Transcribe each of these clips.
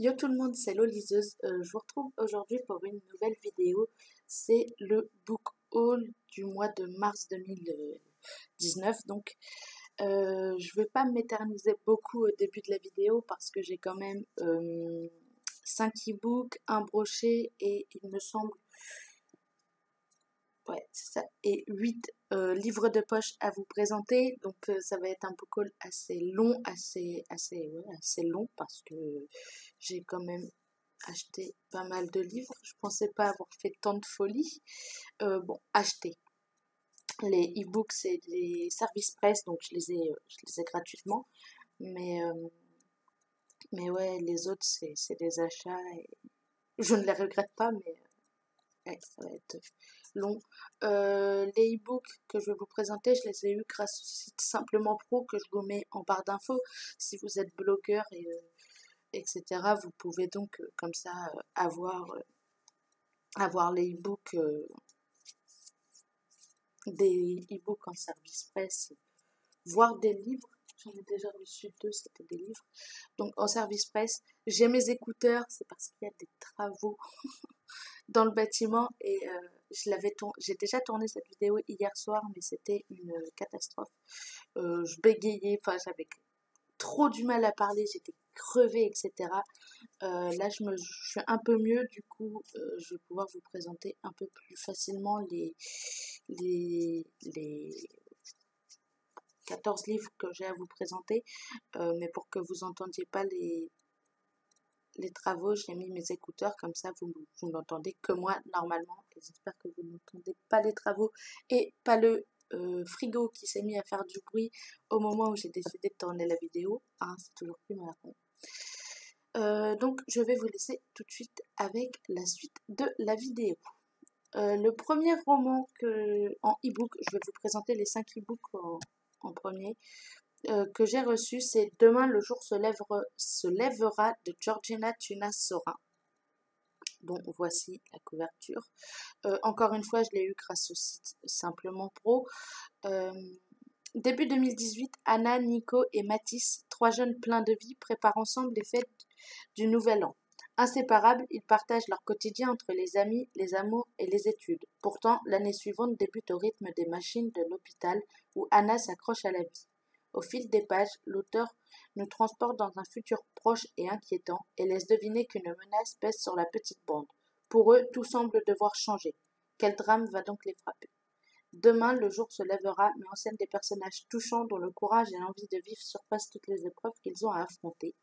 Yo tout le monde, c'est Loliseuse. Je vous retrouve aujourd'hui pour une nouvelle vidéo. C'est le book haul du mois de mars 2019. Donc, je vais pas m'éterniser beaucoup au début de la vidéo parce que j'ai quand même 5 e-books, un brochet et il me semble, ouais, c'est ça, et 8 livres de poche à vous présenter. Donc, ça va être un book haul assez long, assez long parce que j'ai quand même acheté pas mal de livres. Je pensais pas avoir fait tant de folie. Bon, acheter. Les e-books, c'est des services presse, donc je les ai gratuitement. Mais, euh, mais ouais, les autres, c'est des achats et je ne les regrette pas, mais ouais, ça va être long. Les e-books que je vais vous présenter, je les ai eus grâce au site Simplement Pro que je vous mets en barre d'infos. Si vous êtes blogueur etc., vous pouvez donc comme ça avoir les e-books, des e-books en service presse, voir des livres. J'en ai déjà reçu deux, c'était des livres. Donc en service presse, j'ai mes écouteurs, c'est parce qu'il y a des travaux dans le bâtiment et j'ai déjà tourné cette vidéo hier soir, mais c'était une catastrophe. Je bégayais, enfin j'avais trop du mal à parler, j'étais crevée, etc. Là, je suis un peu mieux, du coup, je vais pouvoir vous présenter un peu plus facilement les 14 livres que j'ai à vous présenter. Mais pour que vous entendiez pas les travaux, j'ai mis mes écouteurs, comme ça vous n'entendez que moi normalement. Et j'espère que vous n'entendez pas les travaux et pas le frigo qui s'est mis à faire du bruit au moment où j'ai décidé de tourner la vidéo. Ah, c'est toujours plus marrant. Donc je vais vous laisser tout de suite avec la suite de la vidéo. Le premier roman en e-book, je vais vous présenter les 5 e-books en premier, que j'ai reçu, c'est Demain le jour se lèvera de Georgina Tuna Sorin. Bon, voici la couverture. Encore une fois, je l'ai eu grâce au site Simplement Pro. Début 2018, Anna, Nico et Mathis, 3 jeunes pleins de vie, préparent ensemble les fêtes du Nouvel An. Inséparables, ils partagent leur quotidien entre les amis, les amours et les études. Pourtant, l'année suivante débute au rythme des machines de l'hôpital où Anna s'accroche à la vie. Au fil des pages, l'auteur nous transporte dans un futur proche et inquiétant et laisse deviner qu'une menace pèse sur la petite bande. Pour eux, tout semble devoir changer. Quel drame va donc les frapper? Demain, le jour se lèvera, met en scène des personnages touchants dont le courage et l'envie de vivre surpassent toutes les épreuves qu'ils ont à affronter.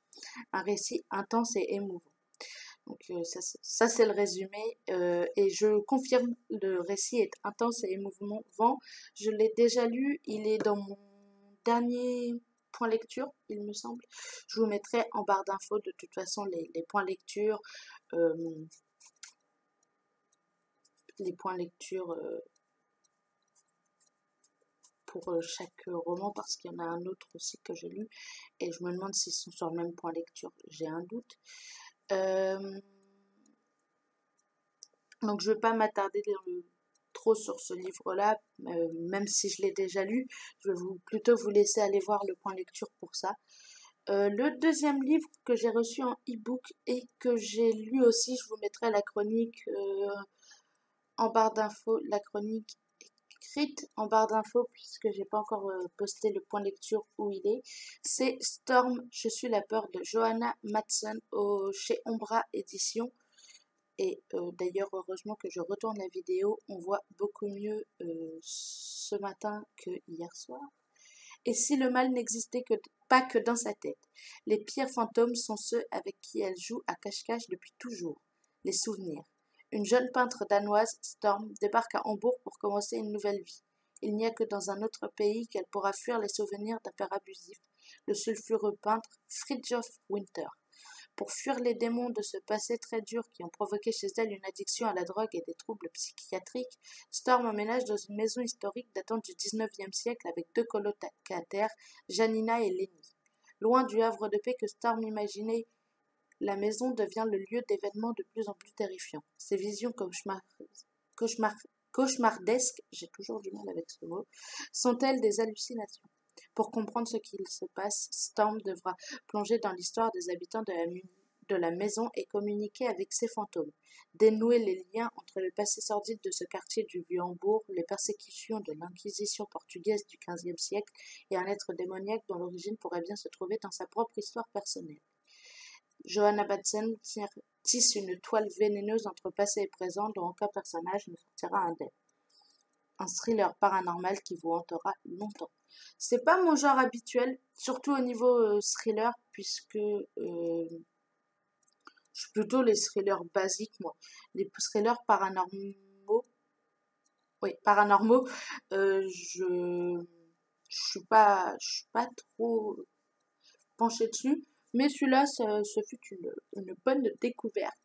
Un récit intense et émouvant. Donc ça c'est le résumé et je confirme, le récit est intense et émouvant. Je l'ai déjà lu, il est dans mon dernier point lecture, il me semble. Je vous mettrai en barre d'infos de toute façon les points lecture, euh, les points lecture pour chaque roman parce qu'il y en a un autre aussi que j'ai lu et je me demande s'ils sont sur le même point lecture, j'ai un doute. Donc je ne vais pas m'attarder trop sur ce livre-là, même si je l'ai déjà lu, je vais plutôt vous laisser aller voir le point lecture pour ça. Le deuxième livre que j'ai reçu en e-book et que j'ai lu aussi, je vous mettrai la chronique en barre d'infos, la chronique écrite en barre d'infos puisque j'ai pas encore posté le point lecture où il est. C'est Storm, je suis la peur de Johanna Matson chez Ombra Édition. Et d'ailleurs, heureusement que je retourne la vidéo, on voit beaucoup mieux ce matin que hier soir. Et si le mal n'existait pas que dans sa tête, les pires fantômes sont ceux avec qui elle joue à cache-cache depuis toujours, les souvenirs. Une jeune peintre danoise, Storm, débarque à Hambourg pour commencer une nouvelle vie. Il n'y a que dans un autre pays qu'elle pourra fuir les souvenirs d'un père abusif, le sulfureux peintre Fridtjof Winter. Pour fuir les démons de ce passé très dur qui ont provoqué chez elle une addiction à la drogue et des troubles psychiatriques, Storm emménage dans une maison historique datant du XIXe siècle avec 2 colocataires, Janina et Lenny. Loin du havre de paix que Storm imaginait, la maison devient le lieu d'événements de plus en plus terrifiants. Ses visions cauchemardesques, j'ai toujours du mal avec ce mot, sont-elles des hallucinations? Pour comprendre ce qu'il se passe, Storm devra plonger dans l'histoire des habitants de la maison et communiquer avec ses fantômes. Dénouer les liens entre le passé sordide de ce quartier du Vieux-Hambourg, les persécutions de l'Inquisition portugaise du XVe siècle et un être démoniaque dont l'origine pourrait bien se trouver dans sa propre histoire personnelle. Johanna Batsen tisse une toile vénéneuse entre passé et présent dont aucun personnage ne sortira indemne. Un thriller paranormal qui vous hantera longtemps. C'est pas mon genre habituel, surtout au niveau thriller, puisque je suis plutôt les thrillers basiques, moi. Les thrillers paranormaux, je suis pas trop penchée dessus, mais celui-là, ce fut une bonne découverte.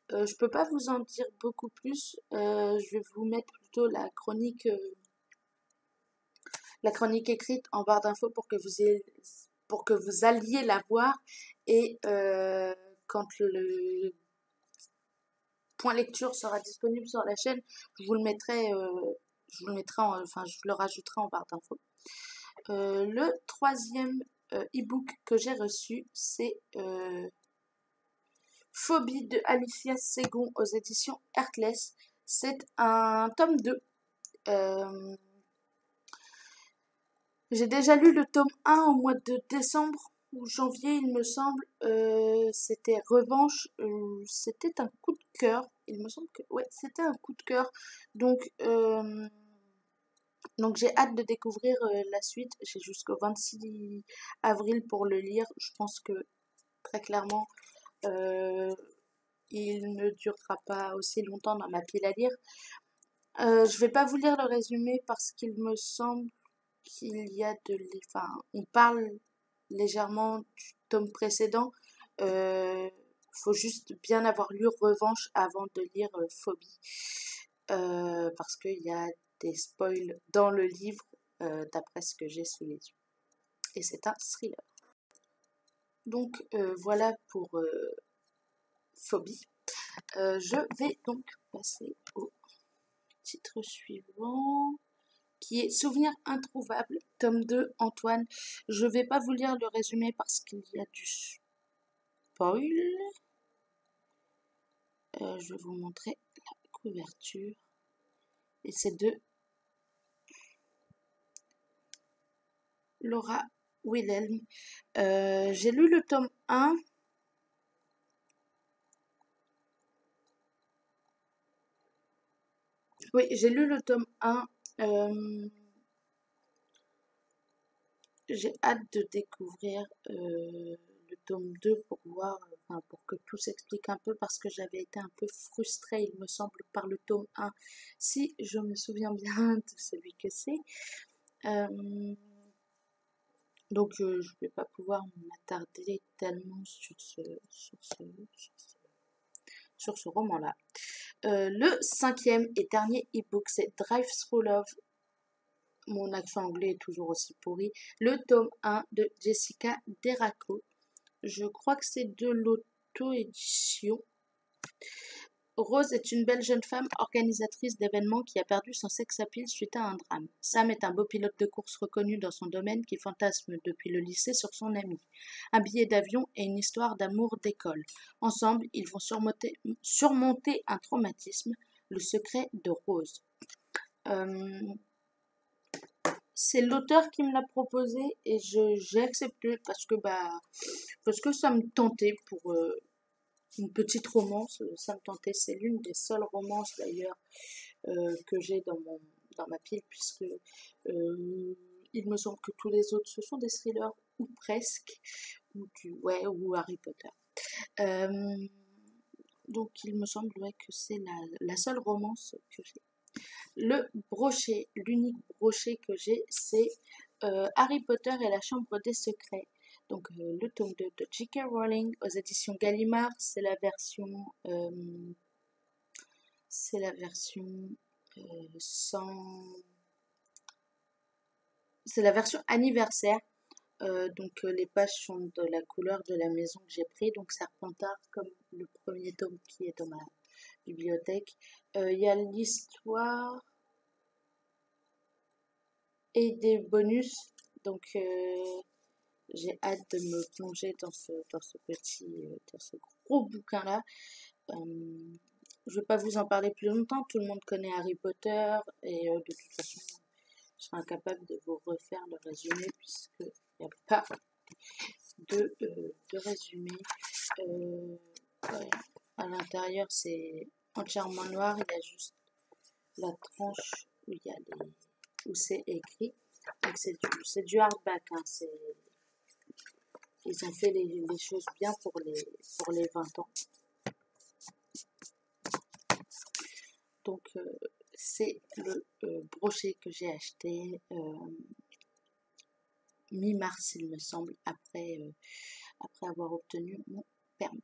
Je peux pas vous en dire beaucoup plus. Je vais vous mettre plutôt la chronique écrite en barre d'infos pour que vous alliez la voir. Et quand le point lecture sera disponible sur la chaîne, je vous le mettrai, je le rajouterai en barre d'infos. Le troisième e-book que j'ai reçu, c'est Phobie de Alicia Segon aux éditions Heartless. C'est un tome 2. J'ai déjà lu le tome 1 au mois de décembre ou janvier, il me semble. C'était Revanche. C'était un coup de cœur. Il me semble que ouais, c'était un coup de cœur. Donc j'ai hâte de découvrir la suite. J'ai jusqu'au 26 avril pour le lire. Je pense que très clairement, il ne durera pas aussi longtemps dans ma pile à lire. Je vais pas vous lire le résumé parce qu'il me semble qu'il y a on parle légèrement du tome précédent. Faut juste bien avoir lu Revanche avant de lire Phobie. Parce qu'il y a des spoils dans le livre, d'après ce que j'ai sous les yeux. Et c'est un thriller. Donc voilà pour Phobie. Je vais donc passer au titre suivant, qui est Souvenir introuvable, tome 2, Antoine. Je vais pas vous lire le résumé parce qu'il y a du spoil. Je vais vous montrer la couverture. Et c'est de Laura Wilhelm. J'ai lu le tome 1. Oui, j'ai lu le tome 1. J'ai hâte de découvrir le tome 2 pour voir, pour que tout s'explique un peu, parce que j'avais été un peu frustrée, il me semble, par le tome 1, si je me souviens bien de celui que c'est. Donc je vais pas pouvoir m'attarder tellement sur ce roman-là. Le cinquième et dernier e-book, c'est Drive Through Love. Mon accent anglais est toujours aussi pourri. Le tome 1 de Jessica Deraco. Je crois que c'est de l'auto-édition. Rose est une belle jeune femme organisatrice d'événements qui a perdu son sex-appeal suite à un drame. Sam est un beau pilote de course reconnu dans son domaine qui fantasme depuis le lycée sur son ami. Un billet d'avion et une histoire d'amour d'école. Ensemble, ils vont surmonter un traumatisme, le secret de Rose. C'est l'auteur qui me l'a proposé et j'ai accepté parce que ça me tentait pour une petite romance, ça me tentait. C'est l'une des seules romances d'ailleurs que j'ai dans ma pile, puisque il me semble que tous les autres ce sont des thrillers ou presque, ou Harry Potter. Donc il me semble que c'est la seule romance que j'ai. L'unique brochet que j'ai, c'est Harry Potter et la Chambre des Secrets. Donc le tome 2 de J.K. Rowling aux éditions Gallimard, c'est la version anniversaire. Donc les pages sont de la couleur de la maison que j'ai pris, donc Serpentard comme le premier tome qui est dans ma bibliothèque. Il y a l'histoire et des bonus, donc j'ai hâte de me plonger dans dans ce gros bouquin-là. Je vais pas vous en parler plus longtemps, tout le monde connaît Harry Potter et de toute façon, je serai incapable de vous refaire le résumé puisqu'il n'y a pas de résumé. Ouais. À l'intérieur, c'est entièrement noir, il y a juste la tranche où il y a où c'est écrit. Donc c'est du hardback, hein, ils ont fait les choses bien pour les 20 ans. Donc c'est le brochet que j'ai acheté mi-mars, il me semble, après avoir obtenu mon permis.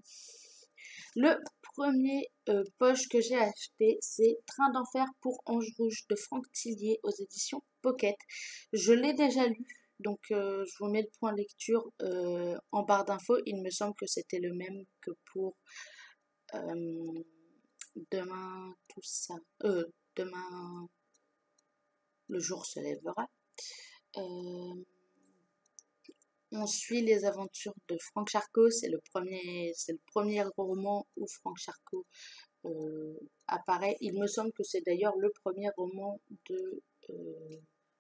Le premier poche que j'ai acheté, c'est Train d'enfer pour Ange Rouge de Franck Tillier aux éditions Pocket. Je l'ai déjà lu, donc je vous mets le point lecture en barre d'infos. Il me semble que c'était le même que pour Demain tout ça. Demain le jour se lèvera. On suit les aventures de Franck Charcot. C'est le premier roman où Franck Charcot apparaît. Il me semble que c'est d'ailleurs le premier roman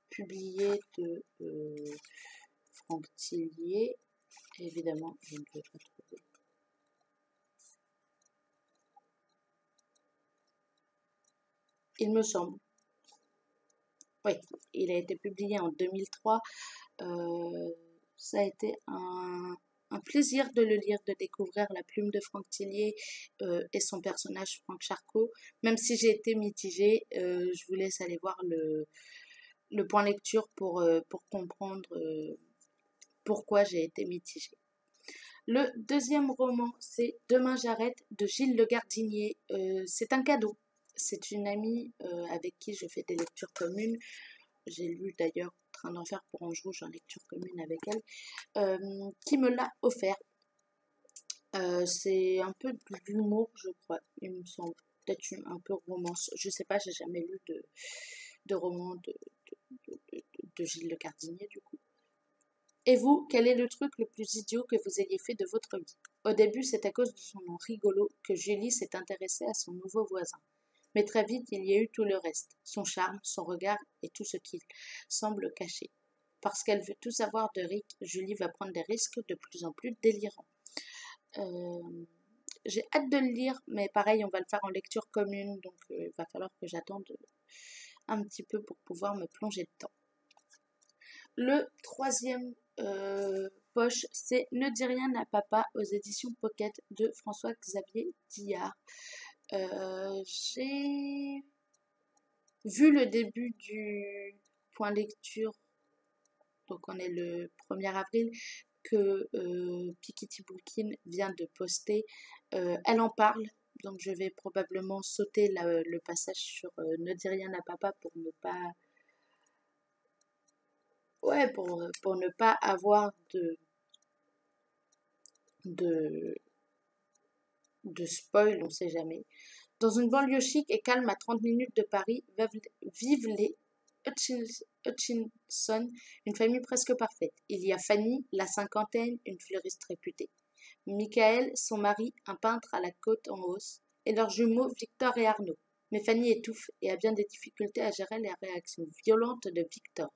publié de Franck Tillier. Évidemment, je ne vais pas trouver. Il me semble. Oui, il a été publié en 2003. Ça a été un plaisir de le lire, de découvrir la plume de Franck Tillier et son personnage Franck Charcot. Même si j'ai été mitigée, je vous laisse aller voir le point lecture pour comprendre pourquoi j'ai été mitigée. Le deuxième roman, c'est Demain j'arrête de Gilles Le Gardinier. C'est un cadeau. C'est une amie avec qui je fais des lectures communes. J'ai lu d'ailleurs Train d'enfer pour Ange Rouge en lecture commune avec elle, qui me l'a offert. C'est un peu de l'humour, je crois, il me semble. Peut-être un peu romance. Je sais pas, j'ai jamais lu de roman de Gilles Le Gardinier du coup. Et vous, quel est le truc le plus idiot que vous ayez fait de votre vie? Au début, c'est à cause de son nom rigolo que Julie s'est intéressée à son nouveau voisin. Mais très vite, il y a eu tout le reste, son charme, son regard et tout ce qu'il semble cacher. Parce qu'elle veut tout savoir de Rick, Julie va prendre des risques de plus en plus délirants. J'ai hâte de le lire, mais pareil, on va le faire en lecture commune, donc il va falloir que j'attende un petit peu pour pouvoir me plonger dedans. Le troisième poche, c'est Ne dis rien à papa aux éditions Pocket de François-Xavier Dillard. J'ai vu le début du point lecture, donc on est le 1er avril, que Piketty Bookin vient de poster. Elle en parle, donc je vais probablement sauter le passage sur Ne dis rien à papa pour ne pas... Ouais, pour ne pas avoir de spoil, on sait jamais. Dans une banlieue chic et calme à 30 minutes de Paris, vivent les Hutchinson, une famille presque parfaite. Il y a Fanny, la cinquantaine, une fleuriste réputée. Michael, son mari, un peintre à la côte en hausse, et leurs jumeaux Victor et Arnaud. Mais Fanny étouffe et a bien des difficultés à gérer les réactions violentes de Victor.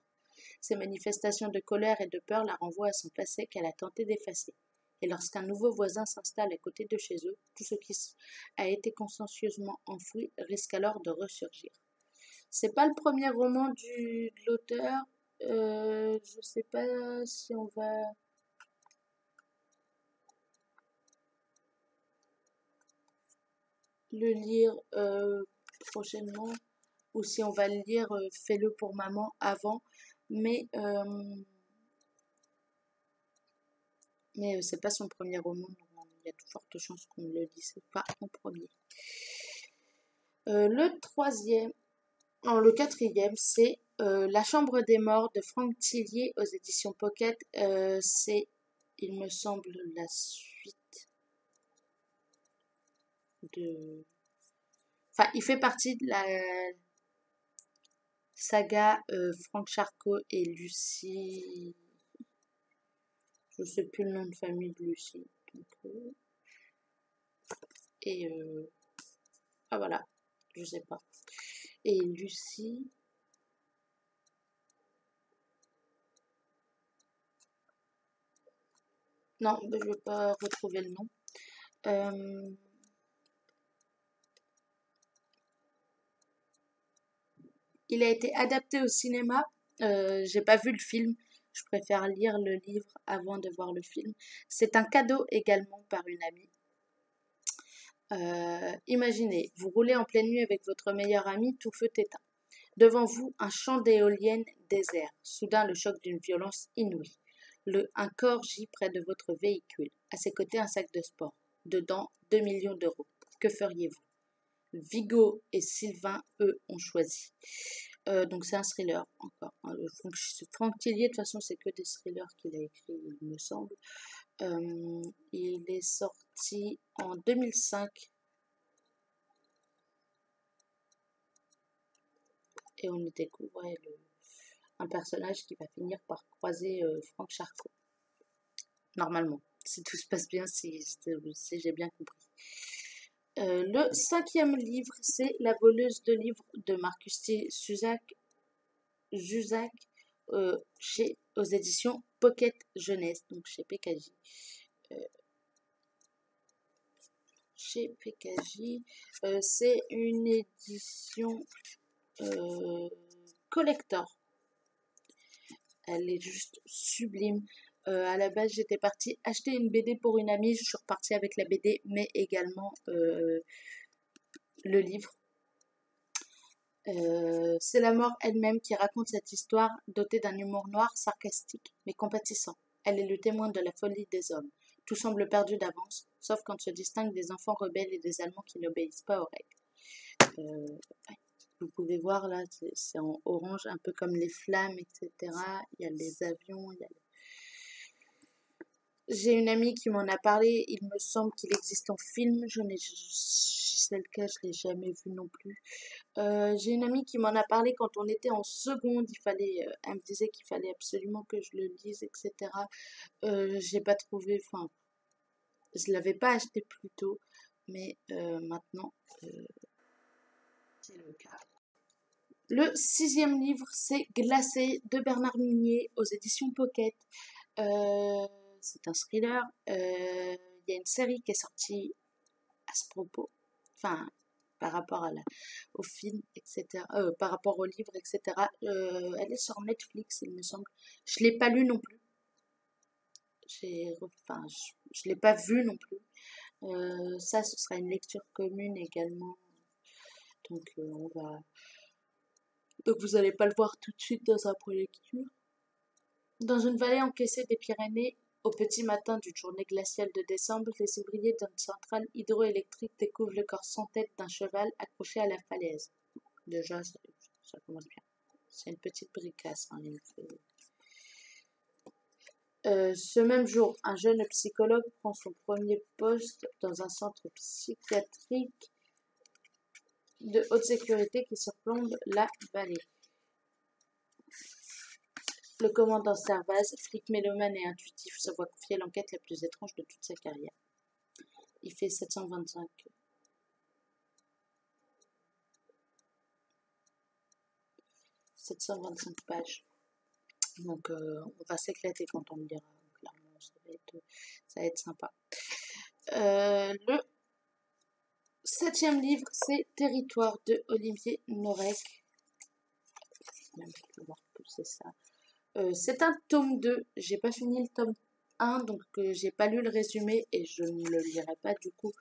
Ces manifestations de colère et de peur la renvoient à son passé qu'elle a tenté d'effacer. Et lorsqu'un nouveau voisin s'installe à côté de chez eux, tout ce qui a été consciencieusement enfoui risque alors de ressurgir. C'est pas le premier roman de l'auteur. Je sais pas si on va... le lire prochainement ou si on va le lire Fais-le pour maman avant, mais c'est pas son premier roman, donc il y a de fortes chances qu'on ne le lise pas en premier. Le quatrième, c'est La Chambre des Morts de Franck Tillier aux éditions Pocket. C'est, il me semble, la suite de... Enfin, il fait partie de la saga Franck Charcot et Lucie... Je sais plus le nom de famille de Lucie. Donc, ah voilà, je sais pas. Et Lucie. Non, je ne vais pas retrouver le nom. Il a été adapté au cinéma. J'ai pas vu le film. Je préfère lire le livre avant de voir le film. C'est un cadeau également par une amie. Imaginez, vous roulez en pleine nuit avec votre meilleur ami, tout feu éteint. Devant vous, un champ d'éoliennes désert. Soudain, le choc d'une violence inouïe. Un corps gît près de votre véhicule. À ses côtés, un sac de sport. Dedans, 2 millions d'euros. Que feriez-vous? Vigo et Sylvain, eux, ont choisi. Donc c'est un thriller encore. Franck Tillier, de toute façon, c'est que des thrillers qu'il a écrit, il me semble. Il est sorti en 2005. Et on y découvre un personnage qui va finir par croiser Franck Charcot. Normalement, si tout se passe bien, si j'ai bien compris. Le 5e livre, c'est La voleuse de livres de Marcus Zusak aux éditions Pocket Jeunesse, donc chez PKJ. C'est une édition collector. Elle est juste sublime. À la base, j'étais partie acheter une BD pour une amie. Je suis repartie avec la BD, mais également le livre. C'est la mort elle-même qui raconte cette histoire dotée d'un humour noir, sarcastique, mais compatissant. Elle est le témoin de la folie des hommes. Tout semble perdu d'avance, sauf quand se distinguent des enfants rebelles et des Allemands qui n'obéissent pas aux règles. Vous pouvez voir là, c'est en orange, un peu comme les flammes, etc. Il y a les avions, J'ai une amie qui m'en a parlé, il me semble qu'il existe en film, si c'est le cas, je ne l'ai jamais vu non plus. J'ai une amie qui m'en a parlé quand on était en seconde, elle me disait qu'il fallait absolument que je le lise, etc. J'ai pas trouvé, enfin, je l'avais pas acheté plus tôt, mais maintenant, c'est le cas. Le 6e livre, c'est Glacé de Bernard Minier aux éditions Pocket. C'est un thriller. Il y a une série qui est sortie à ce propos, enfin, par rapport au film, etc., par rapport au livre, etc. Elle est sur Netflix, il me semble. Je ne l'ai pas lu non plus. Je ne l'ai pas vu non plus. Ça, ce sera une lecture commune également. Donc, Donc vous n'allez pas le voir tout de suite dans sa lecture. Dans une vallée encaissée des Pyrénées, au petit matin d'une journée glaciale de décembre, les ouvriers d'une centrale hydroélectrique découvrent le corps sans tête d'un cheval accroché à la falaise. Déjà, ça commence bien. C'est une petite bricasse. Hein, ce même jour, un jeune psychologue prend son premier poste dans un centre psychiatrique de haute sécurité qui surplombe la vallée. Le commandant Servaz, flic mélomane et intuitif, se voit confier l'enquête la plus étrange de toute sa carrière. Il fait 725 pages. Donc on va s'éclater quand on le lira. Clairement, ça va être sympa. Le 7e livre, c'est Territoire de Olivier Norek. C'est ça. C'est un tome 2. J'ai pas fini le tome 1, donc j'ai pas lu le résumé et je ne le lirai pas du coup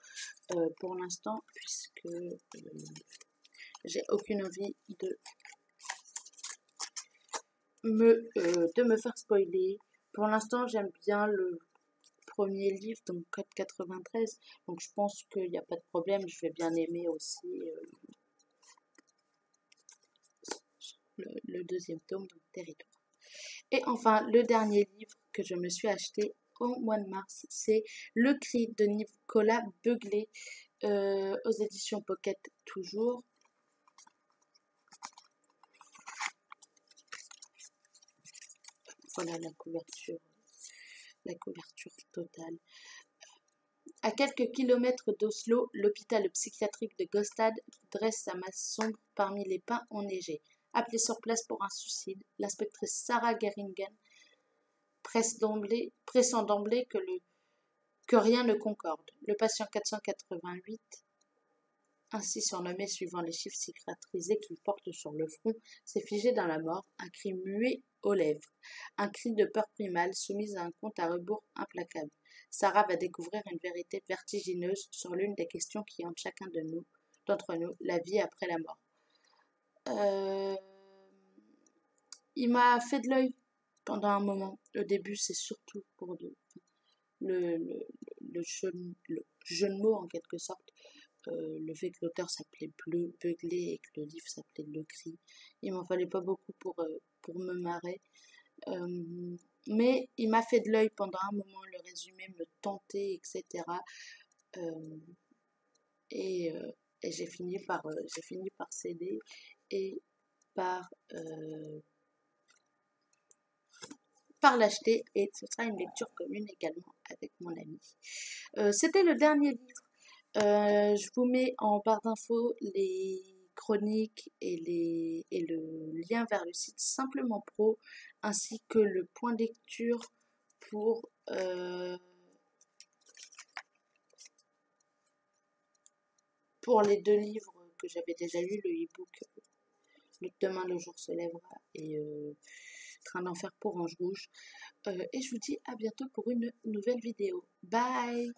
pour l'instant, puisque j'ai aucune envie de me faire spoiler. Pour l'instant, j'aime bien le premier livre, donc Code 93, donc je pense qu'il n'y a pas de problème, je vais bien aimer aussi le 2e tome, donc Territoire. Et enfin, le dernier livre que je me suis acheté au mois de mars, c'est Le Cri de Nicolas Beuglet aux éditions Pocket toujours. Voilà la la couverture totale. À quelques kilomètres d'Oslo, l'hôpital psychiatrique de Gostad dresse sa masse sombre parmi les pins enneigés. Appelée sur place pour un suicide, l'inspectrice Sarah Geringen pressent d'emblée que rien ne concorde. Le patient 488, ainsi surnommé suivant les chiffres cicatrisés qu'il porte sur le front, s'est figé dans la mort, un cri muet aux lèvres, un cri de peur primale soumise à un compte à rebours implacable. Sarah va découvrir une vérité vertigineuse sur l'une des questions qui hantent chacun d'entre nous, la vie après la mort. Il m'a fait de l'œil pendant un moment. Au début, c'est surtout pour le jeu de mots en quelque sorte. Le fait que l'auteur s'appelait Beuglé et que le livre s'appelait Le Cri. Il m'en fallait pas beaucoup pour me marrer. Mais il m'a fait de l'œil pendant un moment, le résumé me tentait, etc. Et j'ai fini par céder et par l'acheter, et ce sera une lecture commune également avec mon ami. C'était le dernier livre. Je vous mets en barre d'infos les chroniques et le lien vers le site Simplement Pro, ainsi que le point de lecture pour les 2 livres que j'avais déjà lus, le e-book Demain le jour se lèvera et Train d'enfer pour Ange Rouge. Et je vous dis à bientôt pour une nouvelle vidéo. Bye!